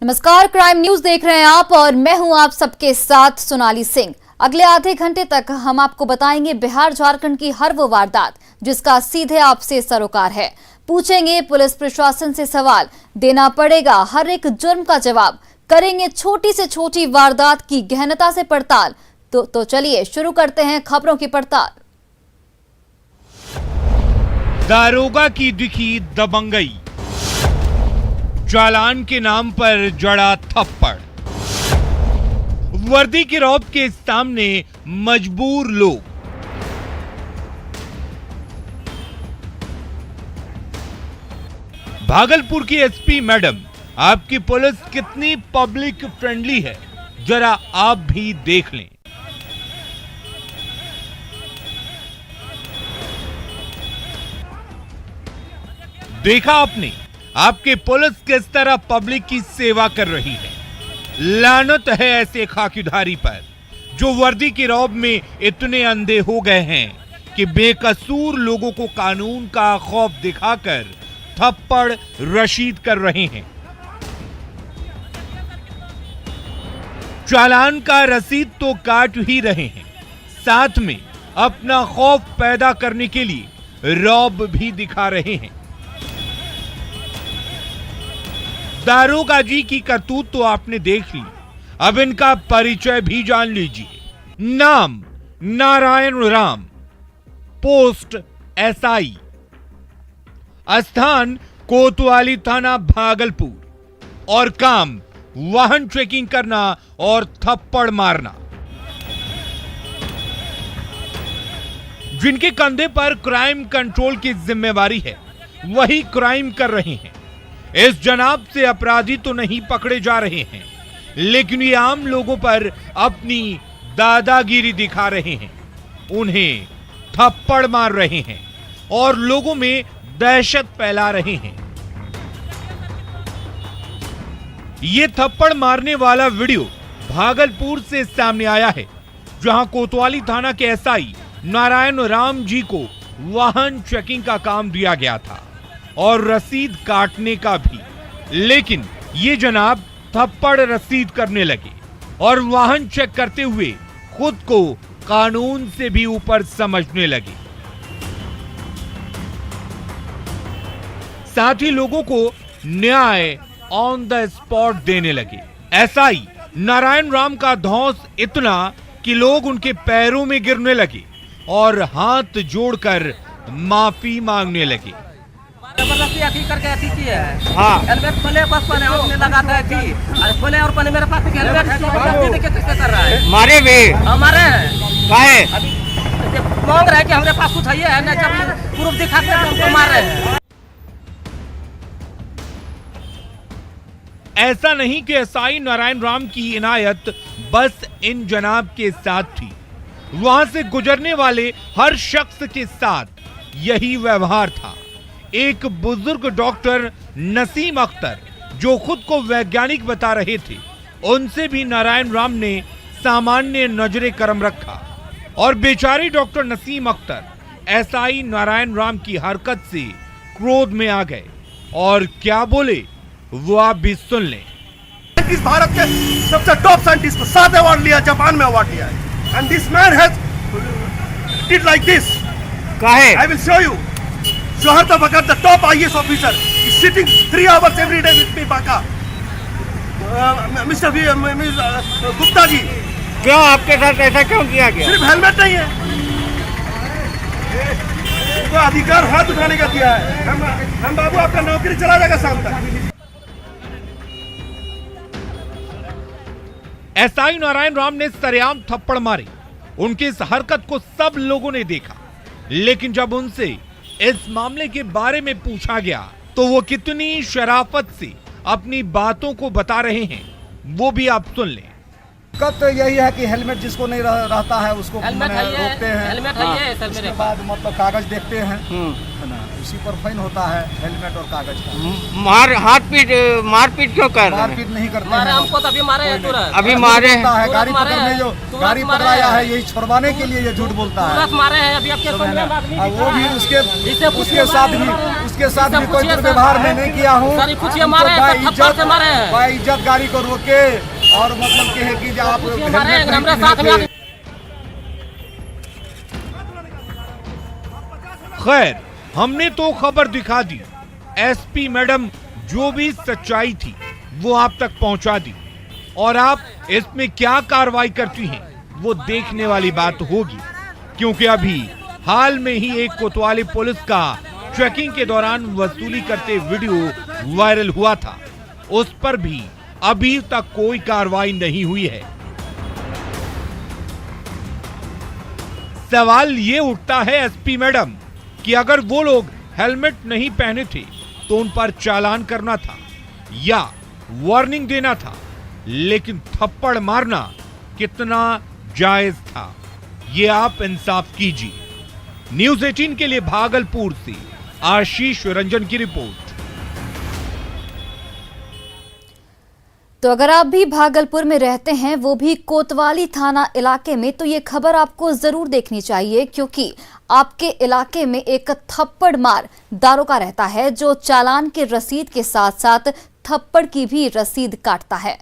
नमस्कार, crime news देख रहे हैं आप और मैं हूं आप सबके साथ सोनाली सिंह। अगले आधे घंटे तक हम आपको बताएंगे बिहार झारखंड की हर वो वारदात जिसका सीधे आपसे सरोकार है। पूछेंगे पुलिस प्रशासन से सवाल, देना पड़ेगा हर एक जुर्म का जवाब, करेंगे छोटी से छोटी वारदात की गहनता से पड़ताल। तो चलिए शुरू करते हैं खबरों की पड़ताल। दारोगा की दिखी दबंगई, चालान के नाम पर जड़ा थप्पड़, वर्दी के रौब के सामने मजबूर लोग। भागलपुर की एसपी मैडम, आपकी पुलिस कितनी पब्लिक फ्रेंडली है, जरा आप भी देख लें। देखा आपने, आपकी पुलिस किस तरह पब्लिक की सेवा कर रही है। लानत है ऐसे खाकीधारी पर जो वर्दी की रौब में इतने अंधे हो गए हैं कि बेकसूर लोगों को कानून का खौफ दिखाकर थप्पड़ रशीद कर रहे हैं। चालान का रसीद तो काट ही रहे हैं, साथ में अपना खौफ पैदा करने के लिए रौब भी दिखा रहे हैं। दारोगा जी की करतूत तो आपने देख ली, अब इनका परिचय भी जान लीजिए। नाम नारायण राम, पोस्ट एसआई, स्थान कोतवाली थाना भागलपुर, और काम वाहन चेकिंग करना और थप्पड़ मारना। जिनके कंधे पर क्राइम कंट्रोल की जिम्मेवारी है वही क्राइम कर रहे हैं। इस जनाब से अपराधी तो नहीं पकड़े जा रहे हैं, लेकिन ये आम लोगों पर अपनी दादागिरी दिखा रहे हैं, उन्हें थप्पड़ मार रहे हैं और लोगों में दहशत फैला रहे हैं। ये थप्पड़ मारने वाला वीडियो भागलपुर से सामने आया है, जहां कोतवाली थाना के एसआई नारायण राम जी को वाहन चेकिंग का काम दिया गया था और रसीद काटने का भी, लेकिन ये जनाब थप्पड़ रसीद करने लगे और वाहन चेक करते हुए खुद को कानून से भी ऊपर समझने लगे। साथ ही लोगों को न्याय ऑन द स्पॉट देने लगे। एसआई नारायण राम का धौंस इतना कि लोग उनके पैरों में गिरने लगे और हाथ जोड़कर माफी मांगने लगे। जबरदस्ती अथी करके अथी की है। हाँ। हेलमेट खोले बस पहने हमने लगाता है थी, और खोले और पहले मेरे पास हेलमेट जबरदस्ती कैसे कर रहा है। मारे भी हमारे हैं काहे अभी मांग रहे हैं कि हमारे पास कुछ है ना, जब प्रूफ दिखाते हैं तो हमको मार रहे हैं। ऐसा नहीं कि एसआई नारायण राम की इनायत बस इन जनाब के साथ थी, वहां से गुजरने वाले हर शख्स के साथ यही व्यवहार था। एक बुजुर्ग डॉक्टर नसीम अख्तर जो खुद को वैज्ञानिक बता रहे थे, उनसे भी नारायण राम ने सामान्य नजरे करम रखा और बेचारी डॉक्टर नसीम अख्तर एसआई नारायण राम की हरकत से क्रोध में आ गए और क्या बोले वो आप भी सुन लें। इस भारत के सबसे टॉप साइंटिस्ट को 7 अवार्ड लिया, जापान में अवार्ड लिया है, and this man has did like this. काहे I will show you. Johar Tabakar, the top IAS officer, is sitting 3 hours every day with me, Baka. Mr. Gupta जी, क्यों आपके साथ ऐसा क्यों किया गया? सिर्फ हेलमेट नहीं है, उनको अधिकार हाथ उठाने का दिया है। हम बाबू आपका नौकरी चला जाएगा शाम तक। एसआई नारायण राम ने सरेआम थप्पड़ मारे। उनकी इस हरकत को सब लोगों ने देखा, लेकिन जब उनसे इस मामले के बारे में पूछा गया तो वो कितनी शराफत से अपनी बातों को बता रहे हैं, वो भी आप सुन लें। तो यही है कि हेलमेट जिसको नहीं रहता है उसको हेलमेट रोकते हैं। हेलमेट है सर, उसके मेरे बाद मतलब कागज देखते हैं, है ना। उसी पर फाइन होता है, हेलमेट और कागज का। मारपीट क्यों कर रहे हैं? मारपीट नहीं करते मारे हैं। हमको तो अभी मारे हैं तुरंत। अभी मारे हैं। बोलता है, गाड़ी तुरंत मारे पकड़ने हैं। जो तुरंत गाड़ी मारे पकड़ाया हैं। है यही छुड़वाने के लिए ये झूठ बोलता है। तुरंत मारे हैं। अभी आपके सामने आदमी हाँ, दिख वो रहा भी है। उसके इससे पूछिए साथ भी कोई पूछिए दुर्व्यवहार सर। मैं नहीं किया हूँ। सर, पूछिए, उनको मारे हैं, तो बाइज्जत- थप्पड़ से मारे हैं। बाइज्जत गाड़ी को रोके और मतलब कहे कि आप पूछिए, मारे हैं। हेलमेट हमारे नहीं साथ में पहने थे। खैर, हमने तो खबर दिखा दी। एसपी मैडम जो भी सच्चाई थी वो आप तक पहुंचा दी, और आप इसमें क्या कार्रवाई करती हैं वो देखने वाली बात होगी, क्योंकि अभी हाल में ही एक कोतवाली पुलिस का चेकिंग के दौरान वसूली करते वीडियो वायरल हुआ था। उस पर भी अभी तक कोई कार्रवाई नहीं हुई है। सवाल ये उठता है एसपी मैडम कि अगर वो लोग हेलमेट नहीं पहने थे तो उन पर चालान करना था या वार्निंग देना था, लेकिन थप्पड़ मारना कितना जायज था, ये आप इंसाफ कीजिए। न्यूज़ 18 के लिए भागलपुर से आशीष रंजन की रिपोर्ट। तो अगर आप भी भागलपुर में रहते हैं, वो भी कोतवाली थाना इलाके में, तो ये खबर आपको जरूर देखनी चाहिए, क्योंकि आपके इलाके में एक थप्पड़ मार दारोगा रहता है जो चालान के रसीद के साथ साथ थप्पड़ की भी रसीद काटता है।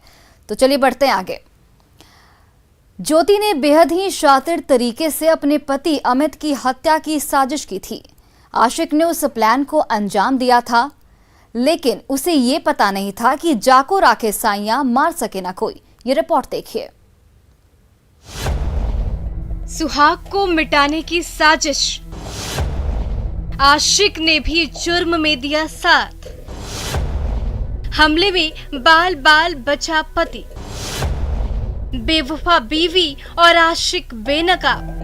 तो चलिए बढ़ते हैं आगे। ज्योति ने बेहद ही शातिर तरीके से अपने पति अमित की हत्या की साजिश की थी। आशिक ने उस प्लान को अंजाम दिया था, लेकिन उसे ये पता नहीं था कि जाको राखे साइयां मार सके ना कोई। ये रिपोर्ट देखिए। सुहाग को मिटाने की साजिश, आशिक ने भी जुर्म में दिया साथ। हमले में बाल बाल बचा पति, बेवफा बीवी और आशिक बेनकाब।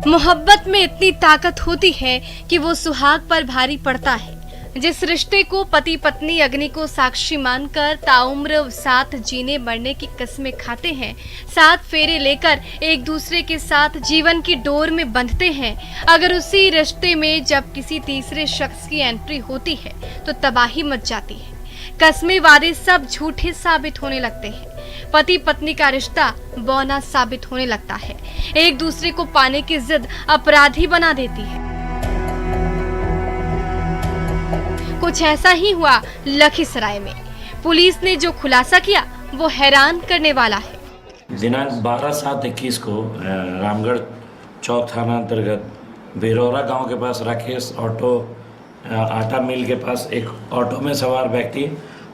मोहब्बत में इतनी ताकत होती है कि वो सुहाग पर भारी पड़ता है। जिस रिश्ते को पति पत्नी अग्नि को साक्षी मानकर ताउम्र साथ जीने मरने की कस्में खाते हैं, 7 फेरे लेकर एक दूसरे के साथ जीवन की डोर में बंधते हैं, अगर उसी रिश्ते में जब किसी तीसरे शख्स की एंट्री होती है तो तबाही मच जाती है। कस्में वादे सब झूठे साबित होने लगते हैं। पति पत्नी का रिश्ता बौना साबित होने लगता है। एक दूसरे को पाने की जिद अपराधी बना देती है। कुछ ऐसा ही हुआ लखीसराय में। पुलिस ने जो खुलासा किया वो हैरान करने वाला है। दिनांक 12/7/21 को रामगढ़ चौक थाना अंतर्गत बेरौरा गांव के पास राकेश ऑटो आटा मिल के पास एक ऑटो में सवार व्यक्ति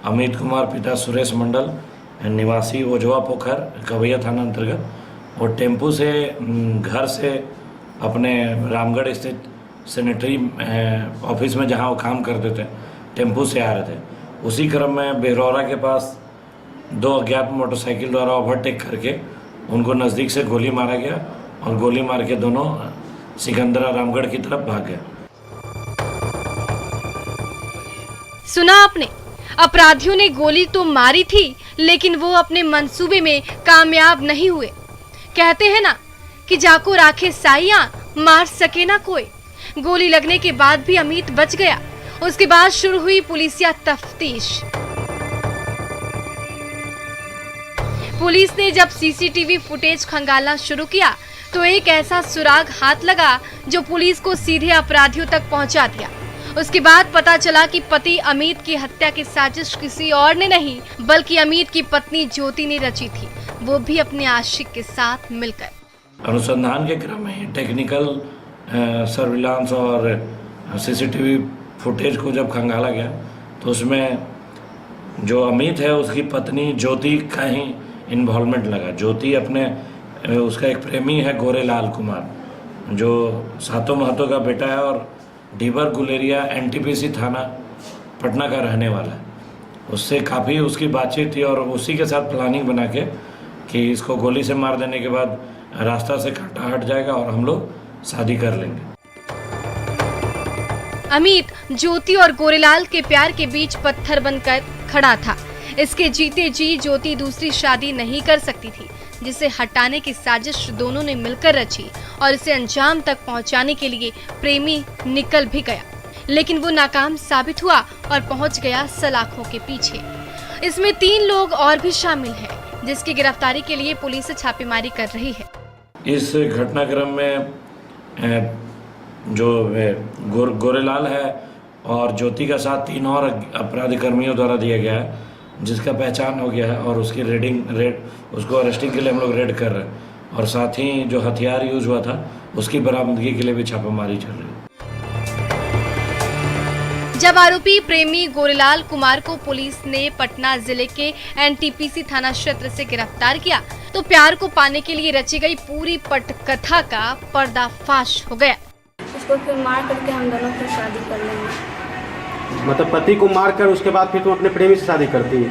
अमित कुमार पिता सुरेश मंडल निवासी ओझवा पोखर कवैया थाना अंतर्गत, वो टेम्पू से घर से अपने रामगढ़ स्थित सैनिटरी ऑफिस में जहां वो काम करते थे टेम्पू से आ रहे थे। उसी क्रम में बेरौरा के पास 2 अज्ञात मोटरसाइकिल द्वारा ओवरटेक करके उनको नज़दीक से गोली मारा गया और गोली मार के दोनों सिकंदरा रामगढ़ की तरफ भाग गए। सुना आपने, अपराधियों ने गोली तो मारी थी, लेकिन वो अपने मंसूबे में कामयाब नहीं हुए। कहते हैं ना कि जाको राखे साइयां मार सके ना कोई। गोली लगने के बाद भी अमित बच गया। उसके बाद शुरू हुई पुलिसिया तफ्तीश। पुलिस ने जब सीसीटीवी फुटेज खंगालना शुरू किया तो एक ऐसा सुराग हाथ लगा जो पुलिस को सीधे अपराधियों तक पहुंचा दिया। उसके बाद पता चला कि पति अमित की हत्या की साजिश किसी और ने नहीं बल्कि अमित की पत्नी ज्योति ने रची थी, वो भी अपने आशिक के साथ मिलकर। अनुसंधान के क्रम में टेक्निकल सर्विलांस और सीसीटीवी फुटेज को जब खंगाला गया तो उसमें जो अमित है उसकी पत्नी ज्योति का ही इन्वॉल्वमेंट लगा। ज्योति अपने उसका एक प्रेमी है गोरेलाल कुमार जो सातों महतो का बेटा है और डीबर गुलेरिया एनटीपीसी थाना पटना का रहने वाला है। उससे काफ़ी उसकी बातचीत थी और उसी के साथ प्लानिंग बना के कि इसको गोली से मार देने के बाद रास्ता से कांटा हट जाएगा और हम लोग शादी कर लेंगे। अमित ज्योति और गोरेलाल के प्यार के बीच पत्थर बनकर खड़ा था। इसके जीते जी ज्योति दूसरी शादी नहीं कर सकती थी। जिसे हटाने की साजिश दोनों ने मिलकर रची और इसे अंजाम तक पहुंचाने के लिए प्रेमी निकल भी गया, लेकिन वो नाकाम साबित हुआ और पहुंच गया सलाखों के पीछे। इसमें 3 लोग और भी शामिल हैं, जिसकी गिरफ्तारी के लिए पुलिस छापेमारी कर रही है। इस घटनाक्रम में जो गोरेलाल है और ज्योति का साथ 3 और अपराधी कर्मियों द्वारा दिया गया है, जिसका पहचान हो गया है और उसकी उसको अरेस्टिंग के लिए हम लोग रेड कर रहे हैं और साथ ही जो हथियार यूज हुआ था उसकी बरामदगी के लिए भी छापेमारी चल रही है। जब आरोपी प्रेमी गोरेलाल कुमार को पुलिस ने पटना जिले के एनटीपीसी थाना क्षेत्र से गिरफ्तार किया तो प्यार को पाने के लिए रची गई पूरी पटकथा का पर्दाफाश हो गया। उसको फिर मार करके हम दोनों फिर शादी कर लेंगे। मतलब पति को मार कर उसके बाद फिर तुम अपने प्रेमी से शादी करती है?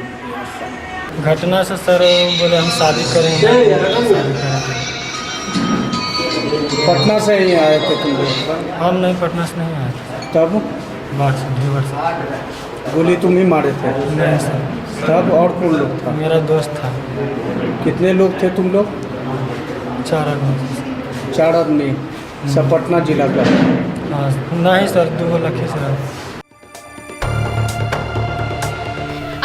घटना से सर बोले हम शादी करेंगे। पटना से ही आए थे तुम लोग? हम नहीं, पटना से नहीं आए। तब बात से गोली तुम ही मारे थे? नहीं सर। तब और कौन लोग था? मेरा दोस्त था। कितने लोग थे तुम लोग? 4 आदमी। 4 आदमी सब पटना जिला का? हाँ नहीं सर, 2 लखीसराय।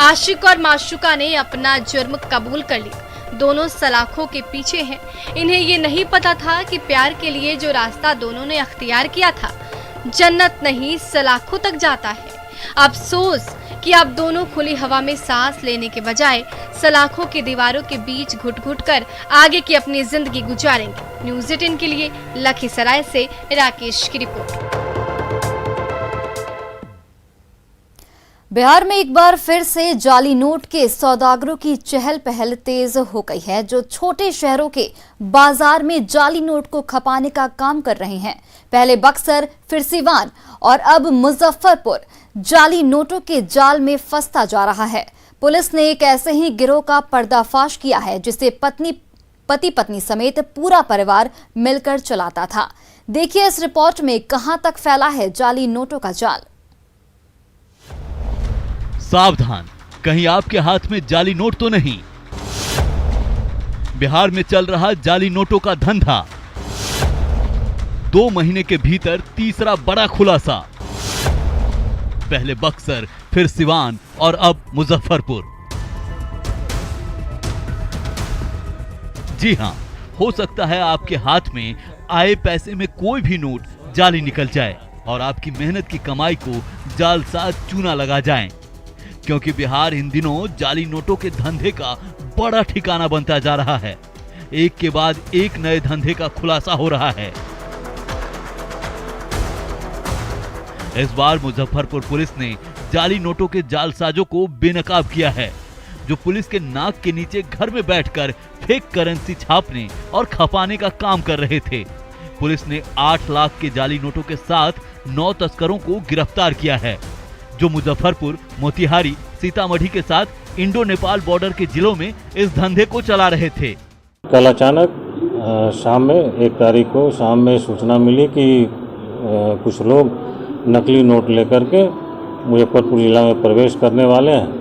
आशिक और माशूका ने अपना जुर्म कबूल कर लिया। दोनों सलाखों के पीछे हैं। इन्हें ये नहीं पता था कि प्यार के लिए जो रास्ता दोनों ने अख्तियार किया था जन्नत नहीं सलाखों तक जाता है। अफसोस कि अब दोनों खुली हवा में सांस लेने के बजाय सलाखों की दीवारों के बीच घुट-घुट कर आगे की अपनी जिंदगी गुजारेंगे। न्यूज़ 18 के लिए लखीसराय से राकेश की रिपोर्ट। बिहार में एक बार फिर से जाली नोट के सौदागरों की चहल पहल तेज हो गई है, जो छोटे शहरों के बाजार में जाली नोट को खपाने का काम कर रहे हैं। पहले बक्सर, फिर सिवान और अब मुजफ्फरपुर जाली नोटों के जाल में फंसता जा रहा है। पुलिस ने एक ऐसे ही गिरोह का पर्दाफाश किया है, जिसे पति पत्नी समेत पूरा परिवार मिलकर चलाता था। देखिए इस रिपोर्ट में कहां तक फैला है जाली नोटों का जाल। सावधान, कहीं आपके हाथ में जाली नोट तो नहीं। बिहार में चल रहा जाली नोटों का धंधा। 2 महीने के भीतर तीसरा बड़ा खुलासा। पहले बक्सर, फिर सिवान और अब मुजफ्फरपुर। जी हां, हो सकता है आपके हाथ में आए पैसे में कोई भी नोट जाली निकल जाए और आपकी मेहनत की कमाई को जालसाज चूना लगा जाए, क्योंकि बिहार इन दिनों जाली नोटों के धंधे का बड़ा ठिकाना बनता जा रहा है। एक के बाद एक नए धंधे का खुलासा हो रहा है। इस बार मुजफ्फरपुर पुलिस ने जाली नोटों के जालसाजों को बेनकाब किया है, जो पुलिस के नाक के नीचे घर में बैठकर फेक करेंसी छापने और खपाने का काम कर रहे थे। पुलिस ने 8 लाख के जाली नोटों के साथ 9 तस्करों को गिरफ्तार किया है, जो मुजफ्फरपुर, मोतिहारी, सीतामढ़ी के साथ इंडो नेपाल बॉर्डर के जिलों में इस धंधे को चला रहे थे। कल अचानक शाम में 1 तारीख को शाम में सूचना मिली कि कुछ लोग नकली नोट लेकर के मुजफ्फरपुर जिला में प्रवेश करने वाले हैं।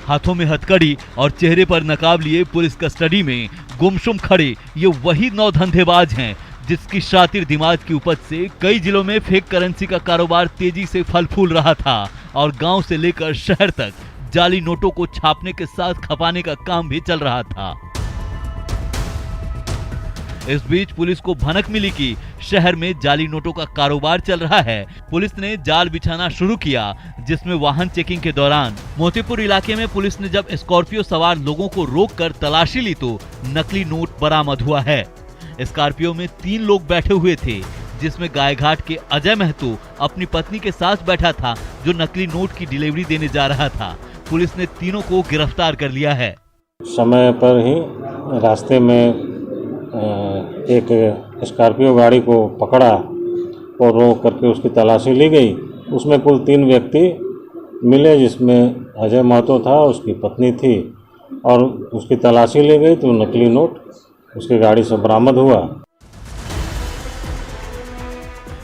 हाथों में हथकड़ी और चेहरे पर नकाब लिए पुलिस कस्टडी में गुमसुम खड़े ये वही 9 धंधेबाज हैं, जिसकी शातिर दिमाग की उपज से कई जिलों में फेक करेंसी का कारोबार तेजी से फल फूल रहा था और गांव से लेकर शहर तक जाली नोटों को छापने के साथ खपाने का काम भी चल रहा था। इस बीच पुलिस को भनक मिली कि शहर में जाली नोटों का कारोबार चल रहा है। पुलिस ने जाल बिछाना शुरू किया, जिसमें वाहन चेकिंग के दौरान मोतीपुर इलाके में पुलिस ने जब स्कॉर्पियो सवार लोगों को रोककर तलाशी ली तो नकली नोट बरामद हुआ है। स्कॉर्पियो में 3 लोग बैठे हुए थे, जिसमें गायघाट के अजय महतो अपनी पत्नी के साथ बैठा था, जो नकली नोट की डिलीवरी देने जा रहा था। पुलिस ने तीनों को गिरफ्तार कर लिया है। समय पर ही रास्ते में एक स्कॉर्पियो गाड़ी को पकड़ा और रोक करके उसकी तलाशी ली गई। उसमें कुल 3 व्यक्ति मिले, जिसमें अजय महतो था, उसकी पत्नी थी, और उसकी तलाशी ली गई तो नकली नोट उसकी गाड़ी से बरामद हुआ।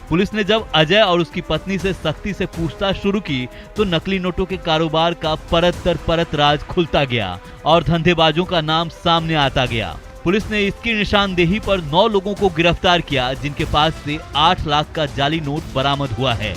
पुलिस ने जब अजय और उसकी पत्नी से सख्ती से पूछताछ शुरू की तो नकली नोटों के कारोबार का परत दर परत राज खुलता गया और धंधेबाजों का नाम सामने आता गया। पुलिस ने इसकी निशानदेही पर 9 लोगों को गिरफ्तार किया, जिनके पास से 8 लाख का जाली नोट बरामद हुआ है।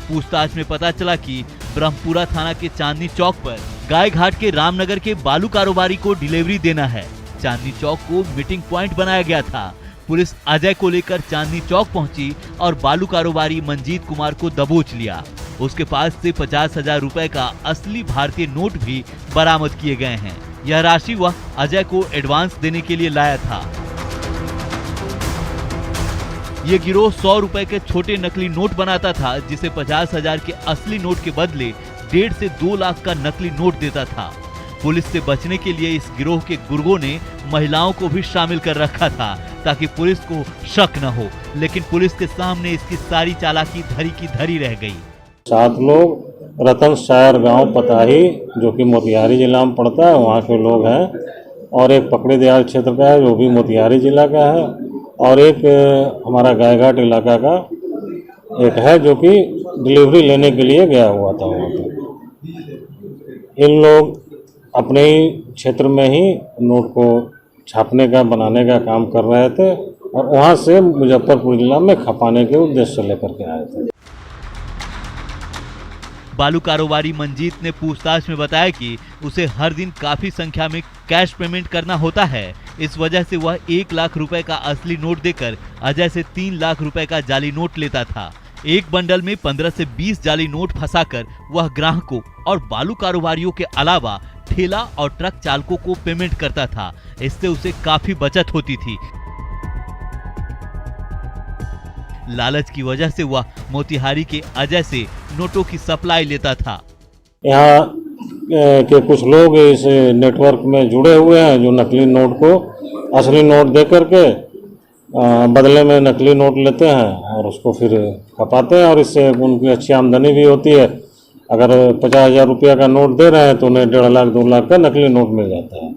पूछताछ में पता चला कि ब्रह्मपुरा थाना के चांदनी चौक पर गाय घाट के रामनगर के बालू कारोबारी को डिलीवरी देना है। चांदनी चौक को मीटिंग पॉइंट बनाया गया था। पुलिस अजय को लेकर चांदनी चौक पहुंची और बालू कारोबारी मंजीत कुमार को दबोच लिया। उसके पास से 50,000 रुपए का असली भारतीय नोट भी बरामद किए गए हैं। यह राशि वह अजय को एडवांस देने के लिए लाया था। ये गिरोह 100 रुपए के छोटे नकली नोट बनाता था, जिसे 50,000 के असली नोट के बदले 1.5 से 2 लाख का नकली नोट देता था। पुलिस से बचने के लिए इस गिरोह के गुर्गों ने महिलाओं को भी शामिल कर रखा था ताकि पुलिस को शक न हो, लेकिन पुलिस के सामने इसकी सारी चालाकी धरी की धरी रह गई। 7 लोग रतन शायर गांव पताही, जो कि मोतिहारी जिला में पड़ता है, वहाँ के लोग हैं, और एक पकड़ी दयाल क्षेत्र का है जो भी मोतिहारी जिला का है, और एक हमारा गायघाट इलाका का एक है जो कि डिलीवरी लेने के लिए गया हुआ था वहाँ पर। इन लोग अपने ही क्षेत्र में ही नोट को छापने का बनाने का काम कर रहे थे और वहाँ से मुजफ्फरपुर जिला में खपाने के उद्देश्य से लेकर के आए थे। बालू कारोबारी मंजीत ने पूछताछ में बताया कि उसे हर दिन काफी संख्या में कैश पेमेंट करना होता है। इस वजह से वह 1 लाख रुपए का असली नोट देकर अजय से 3 लाख रुपए का जाली नोट लेता था। एक बंडल में 15 से 20 जाली नोट फंसाकर वह ग्राहकों और बालू कारोबारियों के अलावा ठेला और ट्रक चालकों को पेमेंट करता था। इससे उसे काफी बचत होती थी। लालच की वजह से वह मोतिहारी के अजय से नोटों की सप्लाई लेता था। यहाँ के कुछ लोग इस नेटवर्क में जुड़े हुए हैं जो नकली नोट को असली नोट दे करके बदले में नकली नोट लेते हैं और उसको फिर खपाते हैं, और इससे उनकी अच्छी आमदनी भी होती है। अगर 50,000 रुपया का नोट दे रहे हैं तो उन्हें 1.5 लाख 2 लाख का नकली नोट मिल जाता है।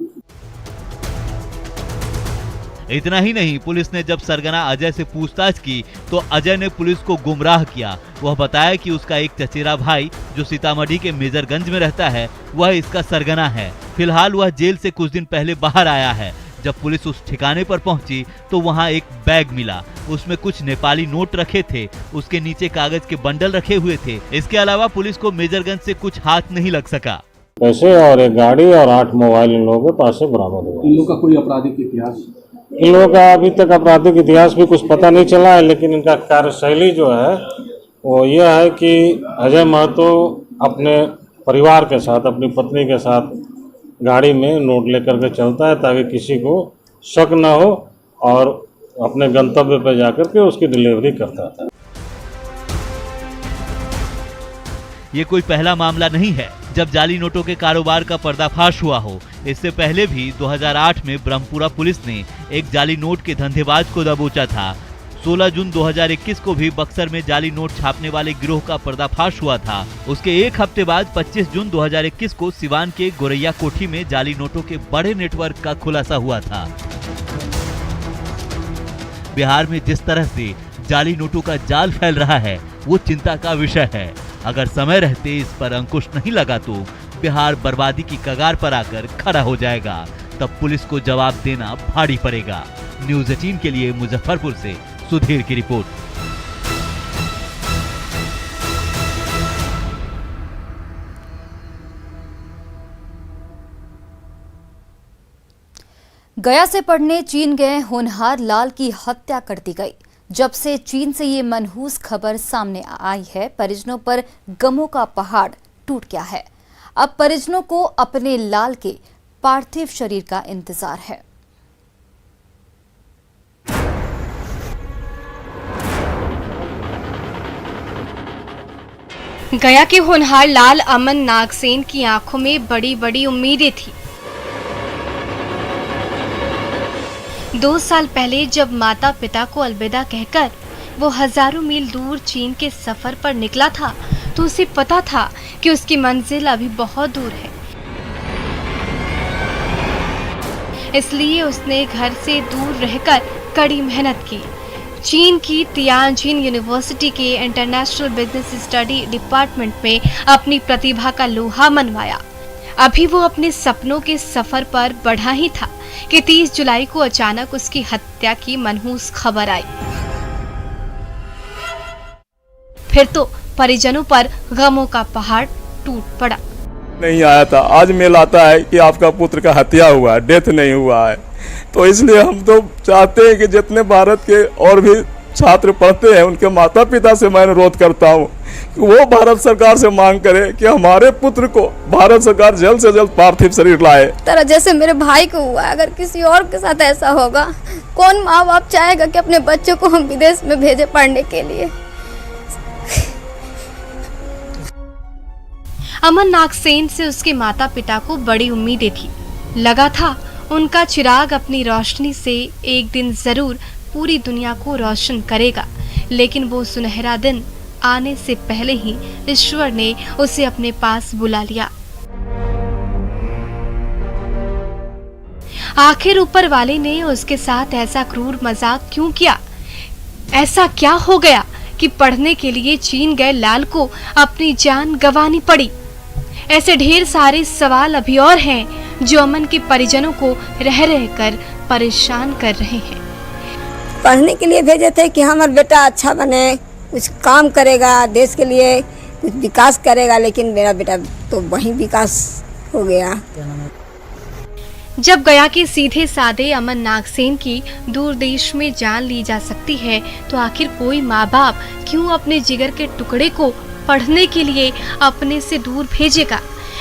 इतना ही नहीं, पुलिस ने जब सरगना अजय से पूछताछ की तो अजय ने पुलिस को गुमराह किया। वह बताया कि उसका एक चचेरा भाई जो सीतामढ़ी के मेजरगंज में रहता है, वह इसका सरगना है। फिलहाल वह जेल से कुछ दिन पहले बाहर आया है। जब पुलिस उस ठिकाने पर पहुंची तो वहां एक बैग मिला। उसमें कुछ नेपाली नोट रखे थे, उसके नीचे कागज के बंडल रखे हुए थे। इसके अलावा पुलिस को मेजरगंज से कुछ हाथ नहीं लग सका। पैसे और एक गाड़ी और 8 मोबाइल इन लोगों के पास से बरामद हुआ। इन लोगों का कोई आपराधिक इतिहास? इन लोगों का अभी तक आपराधिक इतिहास भी कुछ पता नहीं चला है, लेकिन इनका कार्यशैली जो है वो यह है कि अजय महतो अपने परिवार के साथ, अपनी पत्नी के साथ गाड़ी में नोट लेकर के चलता है ताकि किसी को शक न हो, और अपने गंतव्य पर जाकर के उसकी डिलीवरी करता था। ये कोई पहला मामला नहीं है जब जाली नोटों के कारोबार का पर्दाफाश हुआ हो। इससे पहले भी 2008 में ब्रह्मपुरा पुलिस ने एक जाली नोट के धंधेबाज को दबोचा था। 16 जून 2021 को भी बक्सर में जाली नोट छापने वाले गिरोह का पर्दाफाश हुआ था। उसके एक हफ्ते बाद 25 जून 2021 को सिवान के गोरैया कोठी में जाली नोटों के बड़े नेटवर्क का खुलासा हुआ था। बिहार में जिस तरह से जाली नोटों का जाल फैल रहा है वो चिंता का विषय है। अगर समय रहते इस पर अंकुश नहीं लगा तो बिहार बर्बादी की कगार पर आकर खड़ा हो जाएगा। तब पुलिस को जवाब देना भारी पड़ेगा। न्यूज़ 18 के लिए मुजफ्फरपुर से सुधीर की रिपोर्ट। गया से पढ़ने चीन गए होनहार लाल की हत्या कर दी गई। जब से चीन से ये मनहूस खबर सामने आई है, परिजनों पर गमों का पहाड़ टूट गया है। अब परिजनों को अपने लाल के पार्थिव शरीर का इंतजार है। गया के होनहार लाल अमन नागसेन की आंखों में बड़ी बड़ी उम्मीदें थी। 2 साल पहले जब माता पिता को अलविदा कहकर वो हजारों मील दूर चीन के सफर पर निकला था, तो उसे पता था कि उसकी मंजिल अभी बहुत दूर है। इसलिए उसने घर से दूर रहकर कड़ी मेहनत की। चीन की तियानजिन यूनिवर्सिटी के इंटरनेशनल बिजनेस स्टडी डिपार्टमेंट में अपनी प्रतिभा का लोहा मनवाया। अभी वो अपने सपनों के सफर पर बढ़ा ही था कि 30 जुलाई को अचानक उसकी हत्या की मनहूस खबर आई। फिर तो परिजनों पर गमों का पहाड़ टूट पड़ा। नहीं आया था, आज मेल आता है कि आपका पुत्र का हत्या हुआ है, डेथ नहीं हुआ है। तो इसलिए हम तो चाहते हैं कि जितने भारत के और भी छात्र पढ़ते हैं उनके माता पिता से मैं अनुरोध करता हूं कि वो भारत सरकार से मांग करे कि हमारे पुत्र को भारत सरकार जल्द से जल्द पार्थिव शरीर लाए। तरह जैसे मेरे भाई को हुआ, अगर किसी और के साथ ऐसा होगा, कौन माँ बाप चाहेगा कि अपने बच्चों को हम विदेश में भेजे पढ़ने के लिए। अमन नागसेन से उसके माता पिता को बड़ी उम्मीदें थी। लगा था उनका चिराग अपनी रोशनी से एक दिन जरूर पूरी दुनिया को रोशन करेगा, लेकिन वो सुनहरा दिन आने से पहले ही ईश्वर ने उसे अपने पास बुला लिया। आखिर ऊपर वाले ने उसके साथ ऐसा क्रूर मजाक क्यों किया? ऐसा क्या हो गया कि पढ़ने के लिए चीन गए लाल को अपनी जान गंवानी पड़ी? ऐसे ढेर सारे सवाल अभी और हैं जो अमन के परिजनों को रह कर परेशान कर रहे हैं। पढ़ने के लिए भेजे थे कि हमारा बेटा अच्छा बने, कुछ काम करेगा, देश के लिए कुछ विकास करेगा, लेकिन मेरा बेटा तो वहीं विकास हो गया। जब गया कि सीधे साधे अमन नागसेन की दूर देश में जान ली जा सकती है, तो आखिर कोई माँ बाप क्यों अपने जिगर के टुकड़े को पढ़ने के लिए अपने से दूर भेजेगा?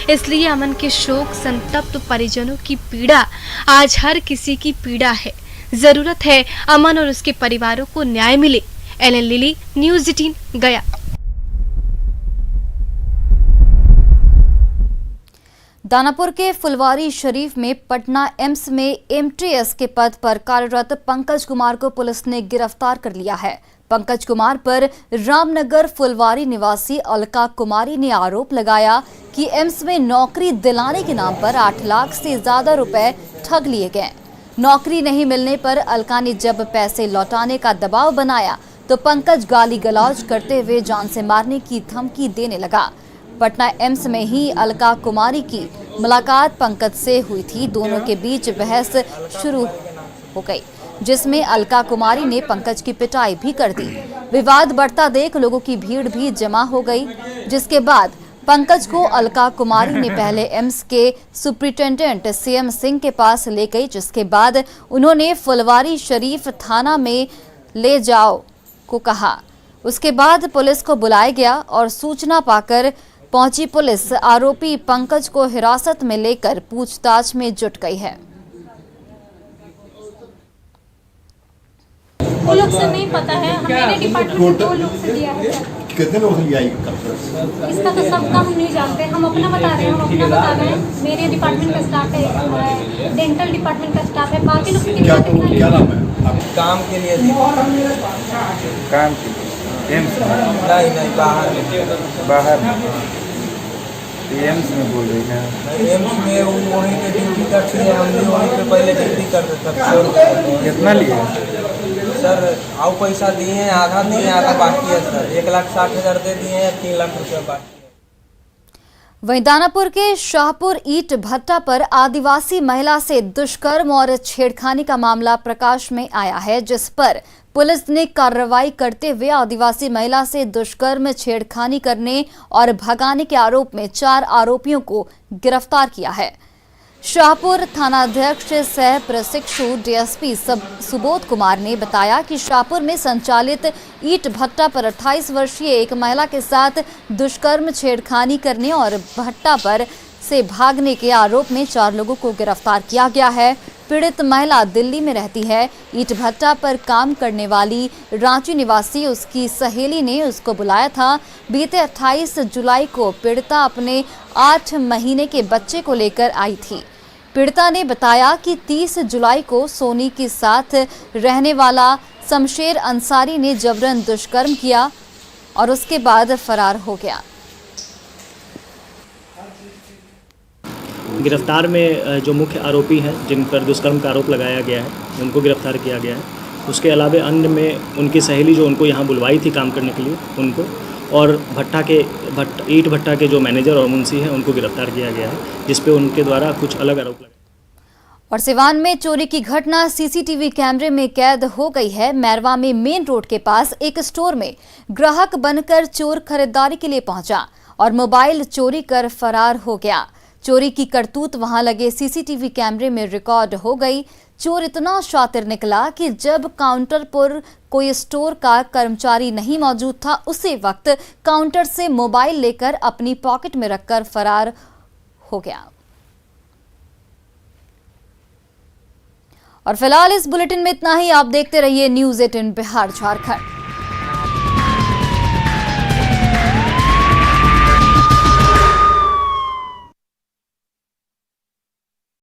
इसलिए अमन के शोक संतप्त परिजनों की पीड़ा आज हर किसी की पीड़ा है। जरूरत है अमन और उसके परिवारों को न्याय मिले। एलन लिली, न्यूज़ 18 गया। दानापुर के फुलवारी शरीफ में पटना एम्स में एमटीएस के पद पर कार्यरत पंकज कुमार को पुलिस ने गिरफ्तार कर लिया है। पंकज कुमार पर रामनगर फुलवारी निवासी अलका कुमारी ने आरोप लगाया कि एम्स में नौकरी दिलाने के नाम पर 8 लाख से ज्यादा रुपए ठग लिए गए। नौकरी नहीं मिलने पर अलका ने जब पैसे लौटाने का दबाव बनाया तो पंकज गाली गलौज करते हुए जान से मारने की धमकी देने लगा। पटना एम्स में ही अलका कुमारी की मुलाकात पंकज से हुई थी। दोनों के बीच बहस शुरू हो गई, जिसमें अलका कुमारी ने पंकज की पिटाई भी कर दी। विवाद बढ़ता देख लोगों की भीड़ भी जमा हो गई, जिसके बाद पंकज को अलका कुमारी ने पहले एम्स के सुप्रिंटेंडेंट सीएम सिंह के पास ले गई, जिसके बाद उन्होंने फुलवारी शरीफ थाना में ले जाओ को कहा। उसके बाद पुलिस को बुलाया गया और सूचना पाकर पहुंची पुलिस आरोपी पंकज को हिरासत में लेकर पूछताछ में जुट गई है। वो लोग से नहीं पता है, मेरे डिपार्टमेंट से 2 लोग से लिया है। कितने लोग लिया? इसका तो सबका हम नहीं जानते, हम अपना बता रहे हैं, हम अपना बता रहे हैं। मेरे डिपार्टमेंट का स्टाफ है, डेंटल डिपार्टमेंट का स्टाफ है, बाकी लोग क्या नाम है? काम के लिए काम के लिए नहीं बाहर एम्स में बोल रही है। एम्स में वहीं पे ड्यूटी करते हैं, हम भी वहीं पे पहले ड्यूटी करते थे। कितना लिए सर? आओ पैसा दिए हैं, आधा दिए हैं, आधा बाकी है सर। 1,60,000 दे दिए हैं, 3 लाख रुपया बाकी। वहीं दानापुर के शाहपुर ईट भट्टा पर आदिवासी महिला से दुष्कर्म और छेड़खानी का मामला प्रकाश में आया है, जिस पर पुलिस ने कार्रवाई करते हुए आदिवासी महिला से दुष्कर्म, छेड़खानी करने और भगाने के आरोप में 4 आरोपियों को गिरफ्तार किया है। शाहपुर थानाध्यक्ष सह प्रशिक्षु डीएसपी सुबोध कुमार ने बताया कि शाहपुर में संचालित ईट भट्टा पर 28 वर्षीय एक महिला के साथ दुष्कर्म, छेड़खानी करने और भट्टा पर से भागने के आरोप में 4 लोगों को गिरफ्तार किया गया है। पीड़ित महिला दिल्ली में रहती है। ईट भट्टा पर काम करने वाली रांची निवासी उसकी सहेली ने उसको बुलाया था। बीते 28 जुलाई को पीड़िता अपने 8 महीने के बच्चे को लेकर आई थी। पीड़िता ने बताया कि 30 जुलाई को सोनी के साथ रहने वाला शमशेर अंसारी ने जबरन दुष्कर्म किया और उसके बाद फरार हो गया। गिरफ्तार में जो मुख्य आरोपी हैं, जिन पर दुष्कर्म का आरोप लगाया गया है, उनको गिरफ्तार किया गया है। उसके अलावा अन्य में उनकी सहेली जो उनको यहाँ बुलवाई थी काम करने के लिए उनको, और ईंट भट्टा के जो मैनेजर और मुंशी हैं उनको गिरफ्तार किया गया है, जिस पे उनके द्वारा कुछ अलग आरोप लगे। और सिवान में चोरी की घटना सीसीटीवी कैमरे में कैद हो गई है। मैरवा में मेन रोड के पास एक स्टोर में ग्राहक बनकर चोर खरीदारी के लिए पहुंचा और मोबाइल चोरी कर फरार हो गया। चोरी की करतूत वहां लगे सीसीटीवी कैमरे में रिकॉर्ड हो गई। चोर इतना शातिर निकला कि जब काउंटर पर कोई स्टोर का कर्मचारी नहीं मौजूद था, उसी वक्त काउंटर से मोबाइल लेकर अपनी पॉकेट में रखकर फरार हो गया। और फिलहाल इस बुलेटिन में इतना ही। आप देखते रहिए न्यूज़ 18 बिहार झारखंड।